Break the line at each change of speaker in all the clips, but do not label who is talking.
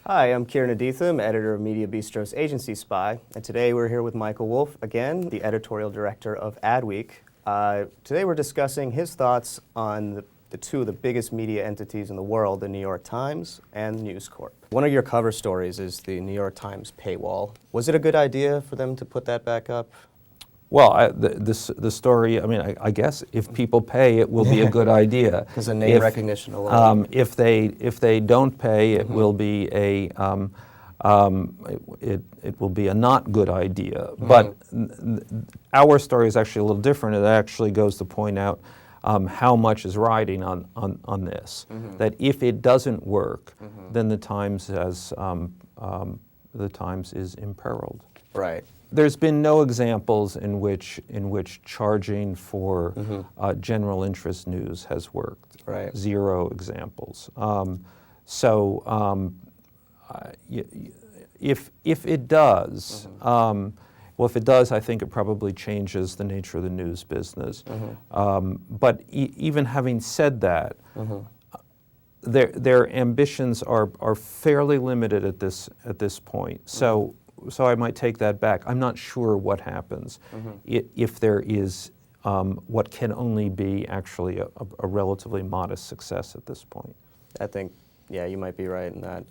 Hi, I'm Kieran Aditham, editor of Mediabistro's Agency Spy, and today we're here with Michael Wolff, again, the editorial director of Adweek. Today we're discussing his thoughts on the two of the biggest media entities in the world, the New York Times and News Corp. One of your cover stories is the New York Times paywall. Was it a good idea for them to put that back up?
Well, the story, I guess if people pay, it will be a good idea.
Because of name recognition alone.
If they don't pay, it will be it will be a not good idea. But our story is actually a little different. It actually goes to point out how much is riding on this. That if it doesn't work, then the Times is imperiled.
Right.
There's been no examples in which charging for general interest news has worked.
Right.
Zero examples. If it does, if it does, I think it probably changes the nature of the news business. But even having said that, their ambitions are fairly limited at this point. So I might take that back. I'm not sure what happens if there is what can only be actually a relatively modest success at this point.
I think, yeah, you might be right in that.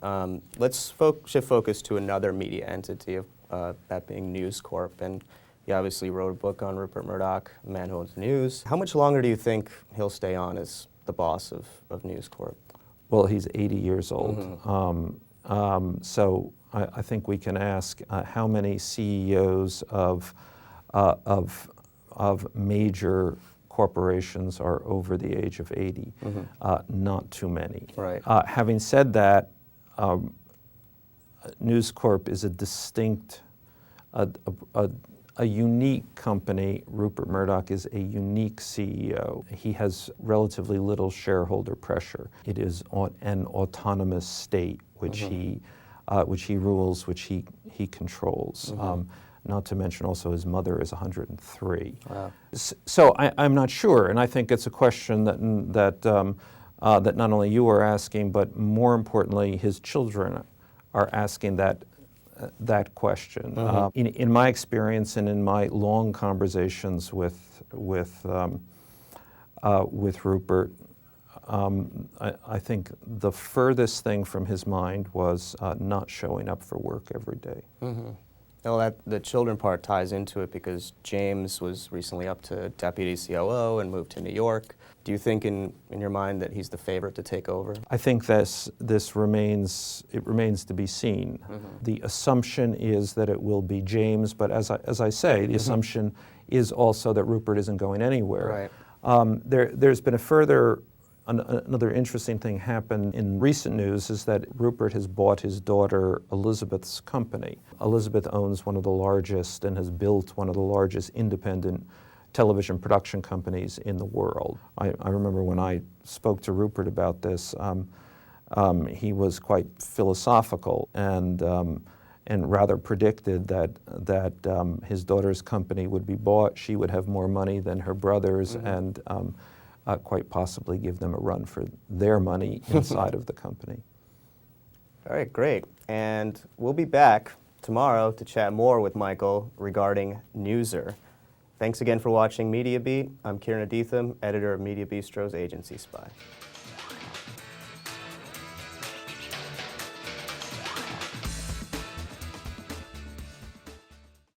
Let's shift focus to another media entity, that being News Corp. And you obviously wrote a book on Rupert Murdoch, the man who owns news. How much longer do you think he'll stay on as the boss of News Corp?
Well, he's 80 years old. So I think we can ask how many CEOs of major corporations are over the age of 80. Not too many.
Right.
Having said that, News Corp is a distinct, a unique company. Rupert Murdoch is a unique CEO. He has relatively little shareholder pressure. It is an autonomous state which he rules, which he controls. Not to mention also his mother is 103.
Wow.
So I'm not sure, and I think it's a question that not only you are asking, but more importantly, his children are asking that question. In my experience and in my long conversations with Rupert, I think the furthest thing from his mind was not showing up for work every day.
Well, the children part ties into it because James was recently up to deputy COO and moved to New York. Do you think in your mind that he's the favorite to take over?
I think this remains to be seen. The assumption is that it will be James, but as I say, the assumption is also that Rupert isn't going anywhere.
Right.
There's been another interesting thing happened in recent news is that Rupert has bought his daughter Elizabeth's company. Elizabeth owns one of the largest and has built one of the largest independent television production companies in the world. I remember when I spoke to Rupert about this, he was quite philosophical and rather predicted that his daughter's company would be bought, she would have more money than her brothers, and quite possibly give them a run for their money inside of the company.
All right, great. And we'll be back tomorrow to chat more with Michael regarding Newser. Thanks again for watching Media Beat. I'm Kieran Aditham, editor of Mediabistro's Agency Spy.